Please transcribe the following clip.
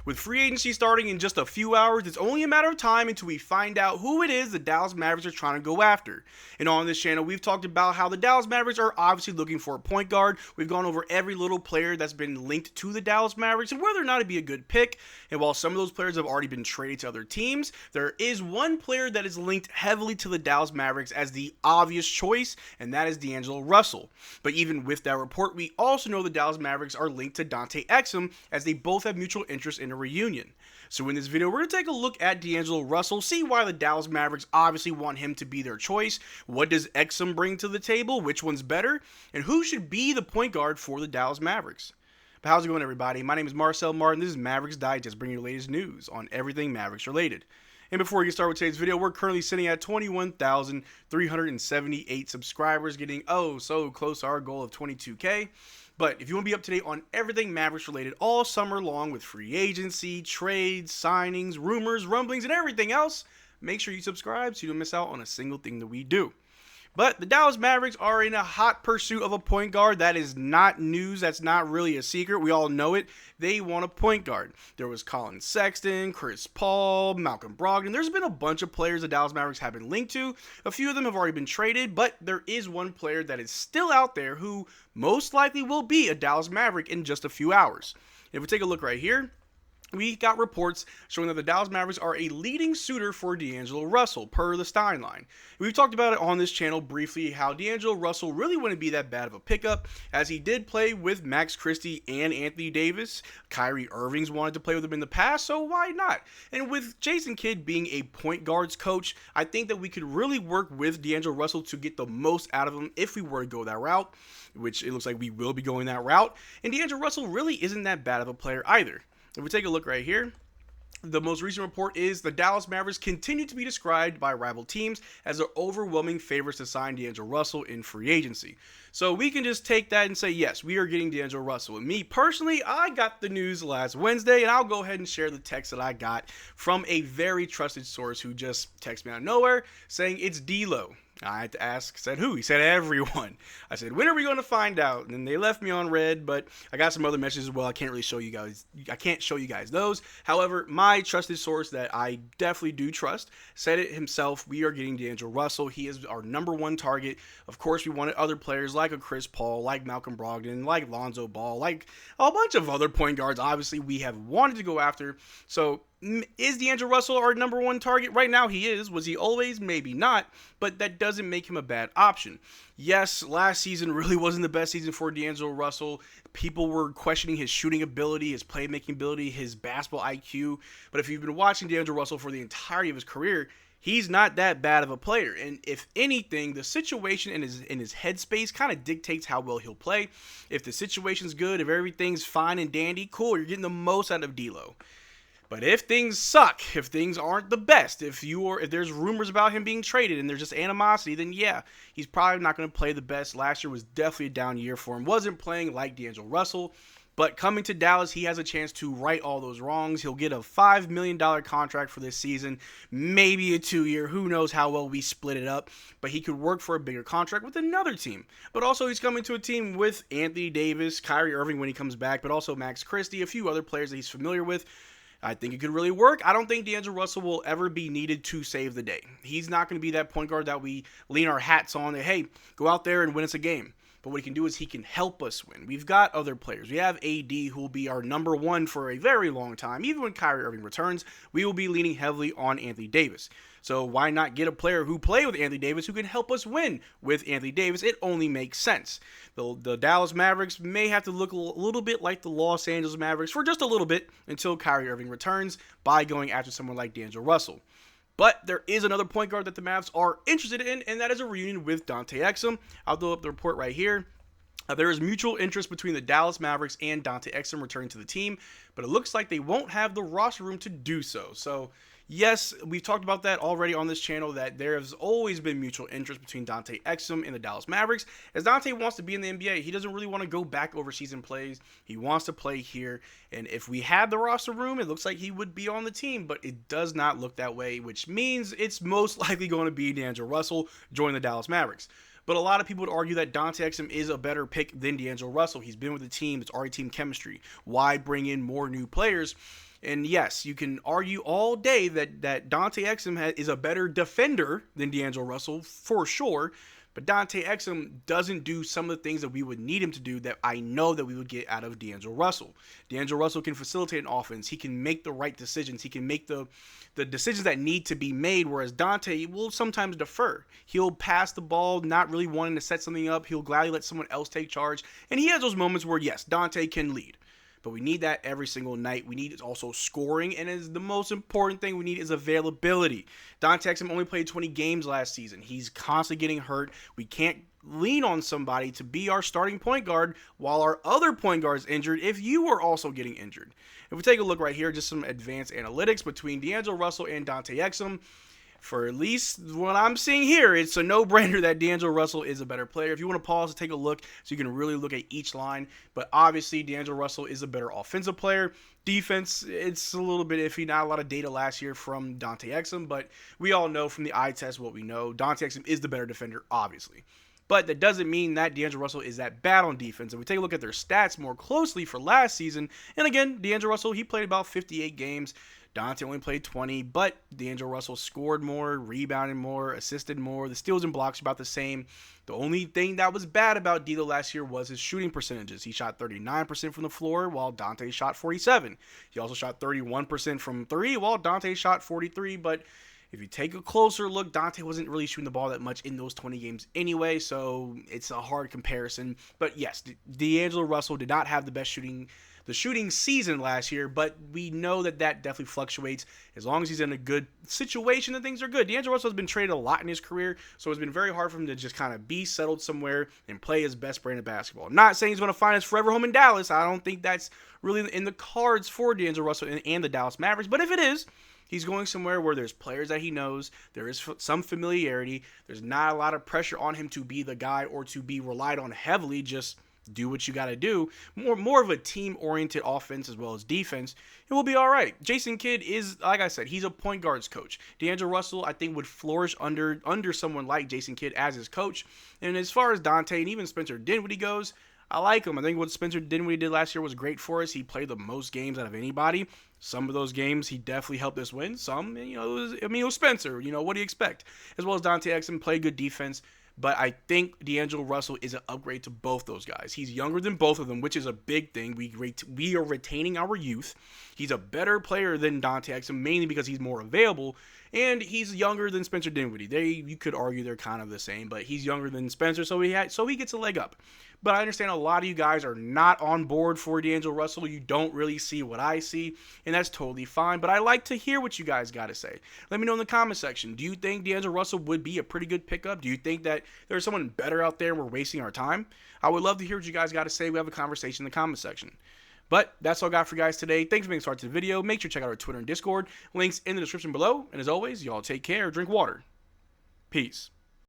With free agency starting in just a few hours, it's only a matter of time until we find out who it is the Dallas Mavericks are trying to go after. And on this channel, we've talked about how the Dallas Mavericks are obviously looking for a point guard. We've gone over every little player that's been linked to the Dallas Mavericks and whether or not it'd be a good pick. And while some of those players have already been traded to other teams, there is one player that is linked heavily to the Dallas Mavericks as the obvious choice, and that is D'Angelo Russell. But even with that report, we also know the Dallas Mavericks are linked to Dante Exum as they both have mutual interest in a reunion. So in this video, we're going to take a look at D'Angelo Russell, see why the Dallas Mavericks obviously want him to be their choice, what does Exum bring to the table, which one's better, and who should be the point guard for the Dallas Mavericks. But how's it going, everybody? My name is Marcel Martin. This is Mavs Digest, bringing you the latest news on everything Mavericks related. And before we get started with today's video, we're currently sitting at 21,378 subscribers, getting so close to our goal of 22K. But if you want to be up to date on everything Mavericks related all summer long with free agency, trades, signings, rumors, rumblings, and everything else, make sure you subscribe so you don't miss out on a single thing that we do. But the Dallas Mavericks are in a hot pursuit of a point guard. That is not news. That's not really a secret. We all know it. They want a point guard. There was Colin Sexton, Chris Paul, Malcolm Brogdon. There's been a bunch of players the Dallas Mavericks have been linked to. A few of them have already been traded, but there is one player that is still out there who most likely will be a Dallas Maverick in just a few hours. If we take a look right here, we got reports showing that the Dallas Mavericks are a leading suitor for D'Angelo Russell, per the Stein line. We've talked about it on this channel briefly, how D'Angelo Russell really wouldn't be that bad of a pickup, as he did play with Max Christie and Anthony Davis. Kyrie Irving's wanted to play with him in the past, so why not? And with Jason Kidd being a point guards coach, I think that we could really work with D'Angelo Russell to get the most out of him if we were to go that route, which it looks like we will be going that route. And D'Angelo Russell really isn't that bad of a player either. If we take a look right here, the most recent report is the Dallas Mavericks continue to be described by rival teams as their overwhelming favorites to sign D'Angelo Russell in free agency. So we can just take that and say, yes, we are getting D'Angelo Russell. And me personally, I got the news last Wednesday, and I'll go ahead and share the text that I got from a very trusted source who just texted me out of nowhere saying it's D-Lo. I had to ask, said who? He said everyone. I said, when are we going to find out? And then they left me on red, but I got some other messages as well. I can't really show you guys. I can't show you guys those. However, my trusted source that I definitely do trust said it himself. We are getting D'Angelo Russell. He is our number one target. Of course, we wanted other players like a Chris Paul, like Malcolm Brogdon, like Lonzo Ball, like a bunch of other point guards. Obviously, we have wanted to go after. So is D'Angelo Russell our number one target? Right now he is. Was he always? Maybe not, but that doesn't make him a bad option. Yes, last season really wasn't the best season for D'Angelo Russell. People were questioning his shooting ability, his playmaking ability, his basketball IQ, but if you've been watching D'Angelo Russell for the entirety of his career, he's not that bad of a player. And if anything, the situation in his headspace kind of dictates how well he'll play. If the situation's good, if everything's fine and dandy, cool, you're getting the most out of D'Lo. But if things suck, if things aren't the best, if there's rumors about him being traded and there's just animosity, then yeah, he's probably not going to play the best. Last year was definitely a down year for him. Wasn't playing like D'Angelo Russell. But coming to Dallas, he has a chance to right all those wrongs. He'll get a $5 million contract for this season, maybe a 2-year. Who knows how well we split it up. But he could work for a bigger contract with another team. But also he's coming to a team with Anthony Davis, Kyrie Irving when he comes back, but also Max Christie, a few other players that he's familiar with. I think it could really work. I don't think D'Angelo Russell will ever be needed to save the day. He's not going to be that point guard that we lean our hats on that, hey, go out there and win us a game. But what he can do is he can help us win. We've got other players. We have AD who will be our number one for a very long time. Even when Kyrie Irving returns, we will be leaning heavily on Anthony Davis. So why not get a player who played with Anthony Davis who can help us win with Anthony Davis? It only makes sense. The Dallas Mavericks may have to look a little bit like the Los Angeles Mavericks for just a little bit until Kyrie Irving returns by going after someone like D'Angelo Russell. But there is another point guard that the Mavs are interested in, and that is a reunion with Dante Exum. I'll throw up the report right here. There is mutual interest between the Dallas Mavericks and Dante Exum returning to the team, but it looks like they won't have the roster room to do so. So yes, we've talked about that already on this channel, that there has always been mutual interest between Dante Exum and the Dallas Mavericks, as Dante wants to be in the NBA. He doesn't really want to go back overseas and play. He wants to play here, and if we had the roster room, it looks like he would be on the team, but it does not look that way, which means it's most likely going to be D'Angelo Russell joining the Dallas Mavericks. But a lot of people would argue that Dante Exum is a better pick than D'Angelo Russell. He's been with the team. It's already team chemistry. Why bring in more new players? And yes, you can argue all day that Dante Exum is a better defender than D'Angelo Russell, for sure. But Dante Exum doesn't do some of the things that we would need him to do that I know that we would get out of D'Angelo Russell. D'Angelo Russell can facilitate an offense. He can make the right decisions. He can make the decisions that need to be made, whereas Dante will sometimes defer. He'll pass the ball, not really wanting to set something up. He'll gladly let someone else take charge. And he has those moments where, yes, Dante can lead. But we need that every single night. We need also scoring, and is the most important thing we need is availability. Dante Exum only played 20 games last season. He's constantly getting hurt. We can't lean on somebody to be our starting point guard while our other point guard is injured if you are also getting injured. If we take a look right here, just some advanced analytics between D'Angelo Russell and Dante Exum. For at least what I'm seeing here, it's a no-brainer that D'Angelo Russell is a better player. If you want to pause and take a look so you can really look at each line. But obviously, D'Angelo Russell is a better offensive player. Defense, it's a little bit iffy. Not a lot of data last year from Dante Exum, but we all know from the eye test what we know. Dante Exum is the better defender, obviously. But that doesn't mean that D'Angelo Russell is that bad on defense. If we take a look at their stats more closely for last season, and again, D'Angelo Russell, he played about 58 games. Dante only played 20, but D'Angelo Russell scored more, rebounded more, assisted more. The steals and blocks are about the same. The only thing that was bad about D'Lo last year was his shooting percentages. He shot 39% from the floor, while Dante shot 47%. He also shot 31% from three, while Dante shot 43%. But if you take a closer look, Dante wasn't really shooting the ball that much in those 20 games anyway, so it's a hard comparison. But yes, D'Angelo Russell did not have the best shooting season last year, but we know that definitely fluctuates. As long as he's in a good situation, then things are good. D'Angelo Russell has been traded a lot in his career, so it's been very hard for him to just kind of be settled somewhere and play his best brand of basketball. I'm not saying he's going to find his forever home in Dallas. I don't think that's really in the cards for D'Angelo Russell and the Dallas Mavericks, but if it is, he's going somewhere where there's players that he knows, there is some familiarity, there's not a lot of pressure on him to be the guy or to be relied on heavily, just do what you got to do. More of a team-oriented offense as well as defense. It will be all right. Jason Kidd is, like I said, he's a point guards coach. D'Angelo Russell, I think, would flourish under someone like Jason Kidd as his coach. And as far as Dante and even Spencer Dinwiddie goes, I like him. I think what Spencer Dinwiddie did last year was great for us. He played the most games out of anybody. Some of those games, he definitely helped us win. Some, it was Spencer. What do you expect? As well as Dante Exum, played good defense. But I think D'Angelo Russell is an upgrade to both those guys. He's younger than both of them, which is a big thing. We are retaining our youth. He's a better player than Dante Exum, mainly because he's more available. And he's younger than Spencer Dinwiddie. You could argue they're kind of the same, but he's younger than Spencer, so he gets a leg up. But I understand a lot of you guys are not on board for D'Angelo Russell. You don't really see what I see, and that's totally fine. But I like to hear what you guys got to say. Let me know in the comment section. Do you think D'Angelo Russell would be a pretty good pickup? Do you think that there's someone better out there and we're wasting our time? I would love to hear what you guys got to say. We have a conversation in the comment section. But that's all I got for you guys today. Thanks for being started to the video. Make sure to check out our Twitter and Discord. Links in the description below. And as always, y'all take care. Drink water. Peace.